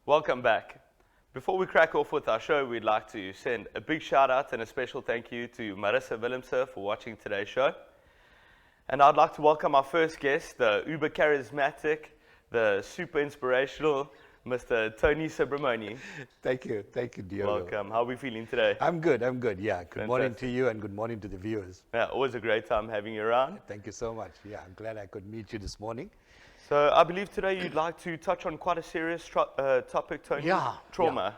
Welcome back. Before we crack off with our show, we'd like to send a big shout out and a special thank you to Marissa Willemse for watching today's show. And I'd like to welcome our first guest, the uber charismatic, the super inspirational, Mr. Tony Subramony. Thank you, Diogo. Welcome. How are we feeling today? I'm good, yeah. Good morning Fantastic. to you and good morning to the viewers. Yeah, always a great time having you around. Thank you so much. Yeah, I'm glad I could meet you this morning. So I believe today you'd like to touch on quite a serious topic, Tony. Yeah, Trauma.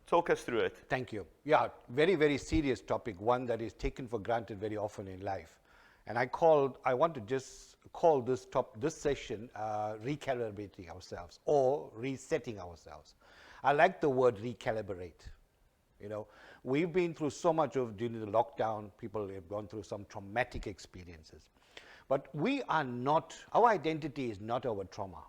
Talk us through it. Thank you. Yeah, very, very serious topic, one that is taken for granted very often in life. And I want to just call this session recalibrating ourselves or resetting ourselves. I like the word recalibrate. You know, we've been through so much during the lockdown. People have gone through some traumatic experiences. But our identity is not our trauma.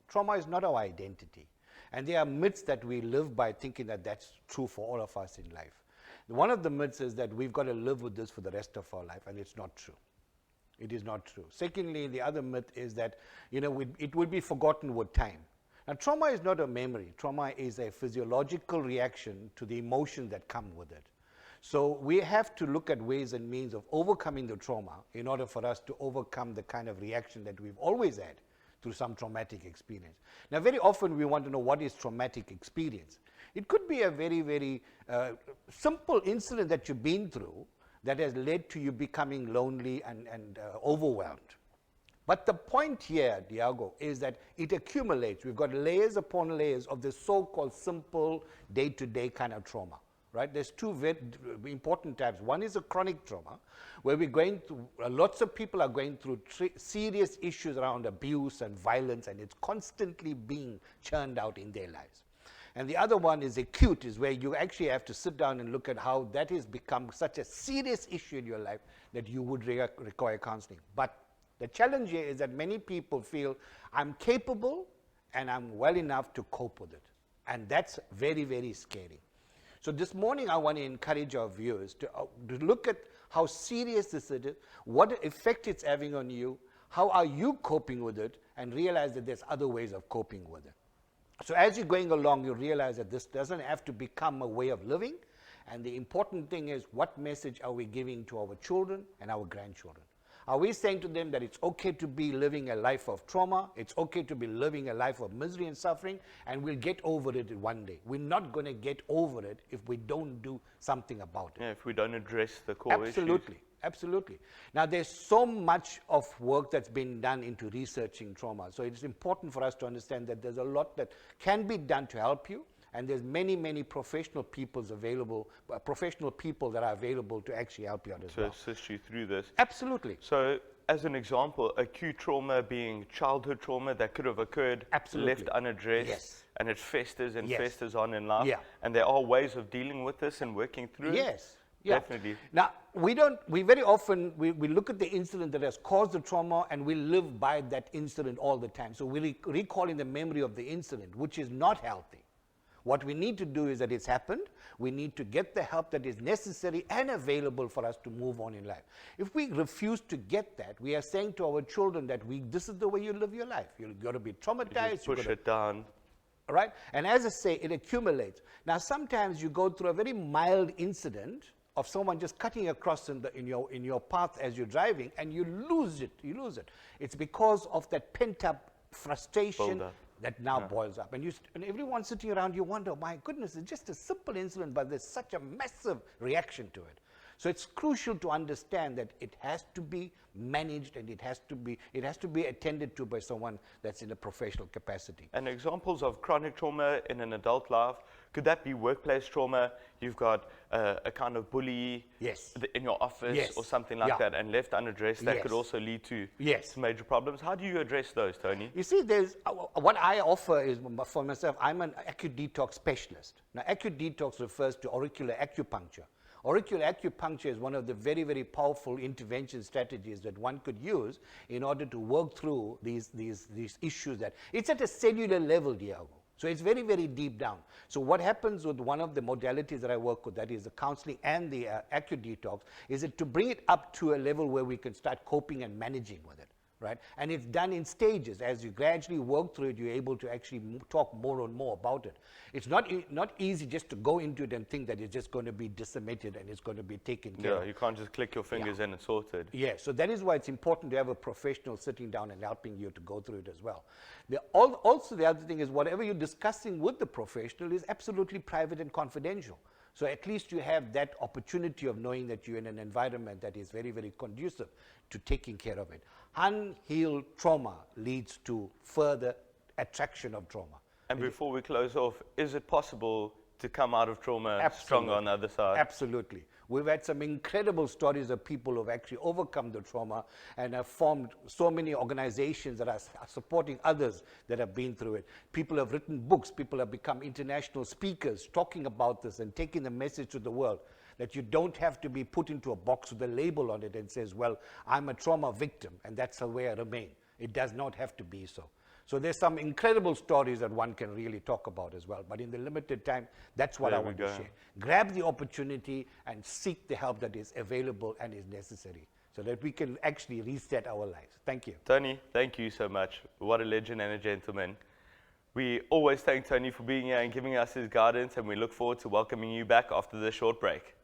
Trauma is not our identity. And there are myths that we live by thinking that that's true for all of us in life. One of the myths is that we've got to live with this for the rest of our life, and it's not true. It is not true. Secondly, the other myth is that, it will be forgotten with time. Now, trauma is not a memory. Trauma is a physiological reaction to the emotions that come with it. So we have to look at ways and means of overcoming the trauma in order for us to overcome the kind of reaction that we've always had through some traumatic experience. Now, very often we want to know what is traumatic experience. It could be a very, very simple incident that you've been through that has led to you becoming lonely and overwhelmed. But the point here, Diago, is that it accumulates. We've got layers upon layers of the so-called simple day-to-day kind of trauma. Right? There's two very important types. One is a chronic trauma, where we're going through, lots of people are going through serious issues around abuse and violence, and it's constantly being churned out in their lives. And the other one is acute, is where you actually have to sit down and look at how that has become such a serious issue in your life that you would require counseling. But the challenge here is that many people feel, I'm capable and I'm well enough to cope with it. And that's very, very scary. So this morning, I want to encourage our viewers to look at how serious this is, what effect it's having on you, how are you coping with it, and realize that there's other ways of coping with it. So as you're going along, you realize that this doesn't have to become a way of living, and the important thing is, what message are we giving to our children and our grandchildren? Are we saying to them that it's okay to be living a life of trauma, it's okay to be living a life of misery and suffering, and we'll get over it one day? We're not going to get over it if we don't do something about it. Yeah, if we don't address the core issues. Absolutely. Now, there's so much of work that's been done into researching trauma. So it's important for us to understand that there's a lot that can be done to help you. And there's many, many professional people that are available to actually help you out as well. To assist you through this. Absolutely. So, as an example, acute trauma being childhood trauma that could have occurred, left unaddressed, yes, and it festers and yes, festers on in life. Yeah. And there are ways of dealing with this and working through it. Yes. Yeah. Definitely. Now, we very often look at the incident that has caused the trauma and we live by that incident all the time. So we're recalling the memory of the incident, which is not healthy. What we need to do is that it's happened. We need to get the help that is necessary and available for us to move on in life. If we refuse to get that, we are saying to our children that this is the way you live your life. You've got to be traumatized. You just push it down. Right? And as I say, it accumulates. Now, sometimes you go through a very mild incident of someone just cutting across in your path as you're driving, and you lose it. It's because of that pent-up frustration that now boils up. And everyone sitting around, you wonder, my goodness, it's just a simple incident, but there's such a massive reaction to it. So it's crucial to understand that it has to be managed and it has to be attended to by someone that's in a professional capacity. And examples of chronic trauma in an adult life, could that be workplace trauma? You've got a kind of bully in your office or something like that, and left unaddressed, that could also lead to major problems. How do you address those, Tony? You see, what I offer is, for myself, I'm an acute detox specialist. Now, acute detox refers to auricular acupuncture. Auricular acupuncture is one of the very, very powerful intervention strategies that one could use in order to work through these issues. That it's at a cellular level, Diago. So it's very, very deep down. So what happens with one of the modalities that I work with, that is the counseling and the acute detox, is to bring it up to a level where we can start coping and managing with it. right? And it's done in stages. As you gradually work through it, you're able to actually talk more and more about it. It's not easy just to go into it and think that it's just going to be disseminated and it's going to be taken care of. Yeah, you can't just click your fingers in and sort it. Yeah, so that is why it's important to have a professional sitting down and helping you to go through it as well. Also, the other thing is whatever you're discussing with the professional is absolutely private and confidential. So at least you have that opportunity of knowing that you're in an environment that is very, very conducive to taking care of it. Unhealed trauma leads to further attraction of trauma. And before we close off, is it possible to come out of trauma stronger on the other side? Absolutely. We've had some incredible stories of people who have actually overcome the trauma and have formed so many organizations that are supporting others that have been through it. People have written books. People have become international speakers talking about this and taking the message to the world that you don't have to be put into a box with a label on it and says, well, I'm a trauma victim and that's the way I remain. It does not have to be so. So there's some incredible stories that one can really talk about as well. But in the limited time, that's what I want to share. Grab the opportunity and seek the help that is available and is necessary so that we can actually reset our lives. Thank you. Tony, thank you so much. What a legend and a gentleman. We always thank Tony for being here and giving us his guidance, and we look forward to welcoming you back after this short break.